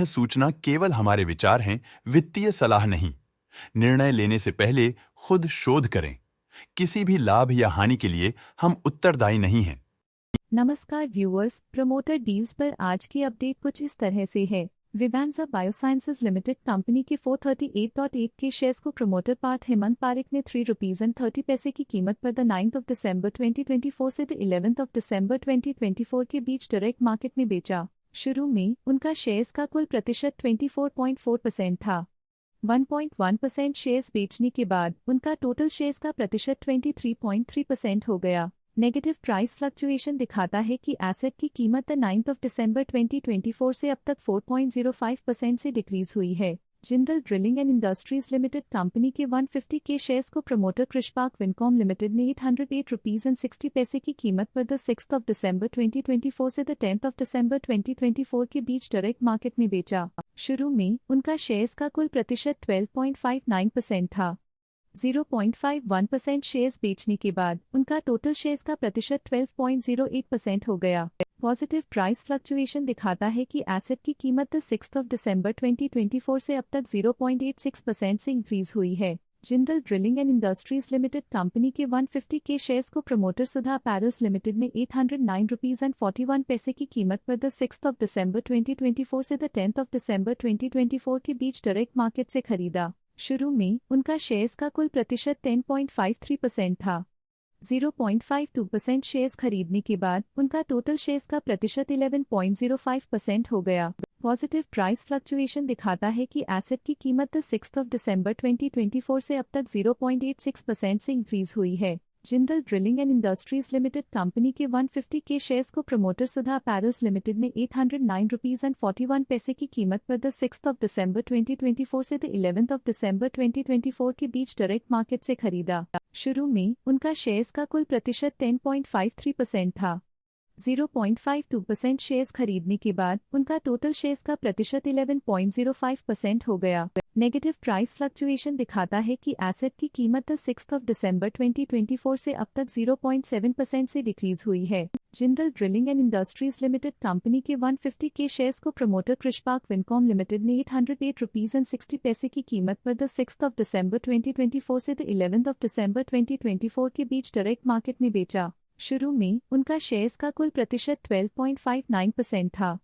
सूचना केवल हमारे विचार हैं, वित्तीय सलाह नहीं। निर्णय लेने से पहले खुद शोध करें। किसी भी लाभ या हानि के लिए हम उत्तरदायी नहीं हैं। नमस्कार व्यूअर्स, प्रमोटर डील्स पर आज की अपडेट कुछ इस तरह से है। विवांजा बायोसाइंसेज लिमिटेड कंपनी के 438.8 के शेयर्स को प्रमोटर पार्थ हेमंत पारेख ने ₹3.30 की कीमत पर द 9 दिसंबर 2024 से द 11 दिसंबर 2024 के बीच डायरेक्ट मार्केट में बेचा। शुरू में उनका शेयर्स का कुल प्रतिशत 24.4% था। 1.1% शेयर्स बेचने के बाद उनका टोटल शेयर्स का प्रतिशत 23.3% हो गया। नेगेटिव प्राइस फ्लक्चुएशन दिखाता है कि एसेट की कीमत 9 दिसंबर 2024 से अब तक 4.05% से डिक्रीज हुई है। Jindal drilling and industries limited company के 150 के शेयर्स को प्रमोटर कृषपाक विनकॉम लिमिटेड ने ₹808.60 की कीमत पर द 6 दिसंबर 2024 से द 10 दिसंबर 2024 के बीच डायरेक्ट मार्केट में बेचा। शुरू में उनका शेयर्स का कुल प्रतिशत 12.59% था। 0.51% शेयर्स बेचने के बाद उनका टोटल शेयर्स का प्रतिशत 12.08% हो गया। पॉजिटिव प्राइस फ्लक्चुएशन दिखाता है कि एसेट की कीमत 6 दिसंबर 2024 से अब तक 0.86% से इंक्रीज हुई है। Jindal drilling and industries limited company के 150 के शेयर्स को प्रमोटर सुधा अपैरल्स लिमिटेड ने ₹809.41 की कीमत पर द 6 दिसंबर 2024 से द 10 दिसंबर 2024 के बीच डायरेक्ट मार्केट से खरीदा। शुरू में उनका शेयर्स का कुल प्रतिशत 10.53% था। 0.52% शेयर्स खरीदने के बाद उनका टोटल शेयर्स का प्रतिशत 11.05% हो गया। पॉजिटिव प्राइस फ्लक्चुएशन दिखाता है कि एसेट की कीमत 6 दिसंबर 2024 से अब तक 0.86% से इंक्रीज हुई है। Jindal drilling and industries limited company के 150 के शेयर्स को प्रमोटर सुधा अपैरल्स लिमिटेड ने ₹809.41 की कीमत पर द 6 दिसंबर 2024 से द 11 दिसंबर 2024 के बीच डायरेक्ट मार्केट से खरीदा। शुरू में उनका शेयर्स का कुल प्रतिशत 10.53% था। 0.52% शेयर्स खरीदने के बाद उनका टोटल शेयर्स का प्रतिशत 11.05% हो गया। नेगेटिव प्राइस फ्लक्चुएशन दिखाता है कि एसेट की कीमत 6 दिसंबर 2024 से अब तक 0.7% से डिक्रीज हुई है। Jindal drilling and industries limited company के 150 के शेयर्स को प्रमोटर कृषपाक विनकॉम लिमिटेड ने ₹808.60 की कीमत पर द 6 दिसंबर 2024 से द 11 दिसंबर 2024 के बीच डायरेक्ट मार्केट में बेचा। शुरू में उनका शेयर्स का कुल प्रतिशत 12.59% था।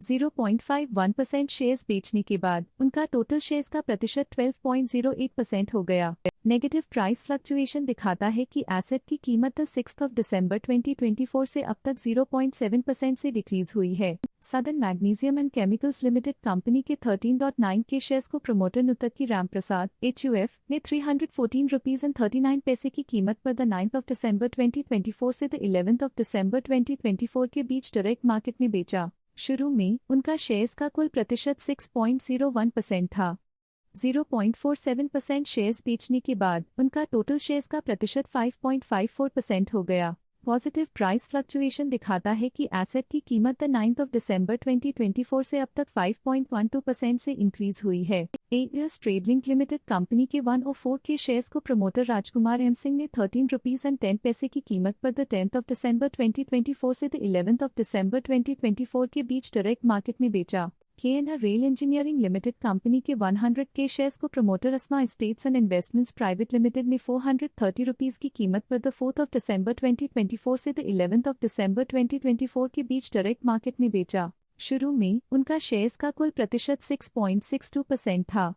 0.51% शेयर्स बेचने के बाद उनका टोटल शेयर्स का प्रतिशत 12.08% हो गया। नेगेटिव प्राइस फ्लक्चुएशन दिखाता है कि एसेट की कीमत 6 दिसंबर 2024 से अब तक 0.7% से डिक्रीज हुई है। Southern magnesium and chemicals limited company के 13.9 के शेयर्स को प्रमोटर नुतक्की राम प्रसाद HUF ने ₹314.39 की कीमत पर द 9 दिसंबर 2024 से द 11 दिसंबर 2024 के बीच डायरेक्ट मार्केट में बेचा। शुरू में उनका शेयर्स का कुल प्रतिशत 6.01% था। 0.47% शेयर्स बेचने के बाद उनका टोटल शेयर्स का प्रतिशत 5.54% हो गया। पॉजिटिव प्राइस फ्लक्चुएशन दिखाता है कि एसेट की कीमत 9 दिसंबर 2024 से अब तक 5.12% से इंक्रीज हुई है। As trade link limited company के 104 के शेयर्स को प्रमोटर राजकुमार M सिंह ने ₹13.10 की कीमत पर द 10 दिसंबर 2024 से द 11 दिसंबर 2024 के बीच डायरेक्ट मार्केट में बेचा। KNR rail engineering limited company के 100 के शेयर्स को promoter Asma estates and investments private limited ने ₹430 की कीमत पर द 4 दिसंबर 2024 से द 11 दिसंबर 2024 के बीच डायरेक्ट मार्केट में बेचा। शुरू में उनका शेयर्स का कुल प्रतिशत 6.62% था।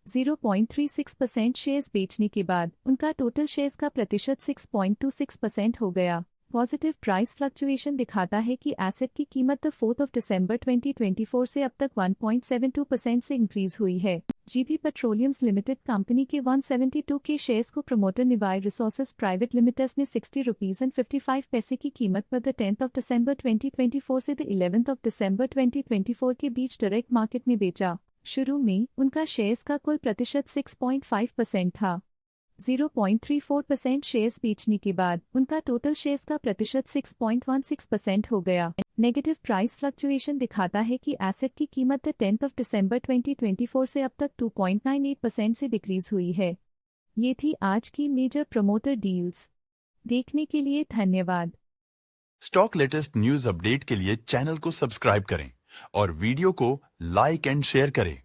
0.36% शेयर्स बेचने के बाद उनका टोटल शेयर्स का प्रतिशत 6.26% हो गया। पॉजिटिव प्राइस फ्लक्चुएशन दिखाता है कि एसेट की कीमत 4 दिसंबर 2024 से अब तक 1.72% से इंक्रीज हुई है। जीपी पेट्रोलियम्स लिमिटेड कंपनी के 172 के शेयर्स को promoter Niwai resources private limited ने ₹60.55 की कीमत पर द 10 दिसंबर 2024 से द 11 दिसंबर 2024 के बीच डायरेक्ट मार्केट में बेचा। शुरू में उनका शेयर्स का कुल प्रतिशत 6.5% था। 0.34% शेयर्स बेचने के बाद उनका टोटल शेयर्स का प्रतिशत 6.16% हो गया। नेगेटिव प्राइस फ्लक्चुएशन दिखाता है कि एसेट की कीमत 10 दिसंबर 2024 से अब तक 2.98% से डिक्रीज हुई है। ये थी आज की मेजर प्रमोटर डील्स। देखने के लिए धन्यवाद। स्टॉक लेटेस्ट न्यूज अपडेट के लिए चैनल को सब्सक्राइब करें और वीडियो को लाइक एंड शेयर करें।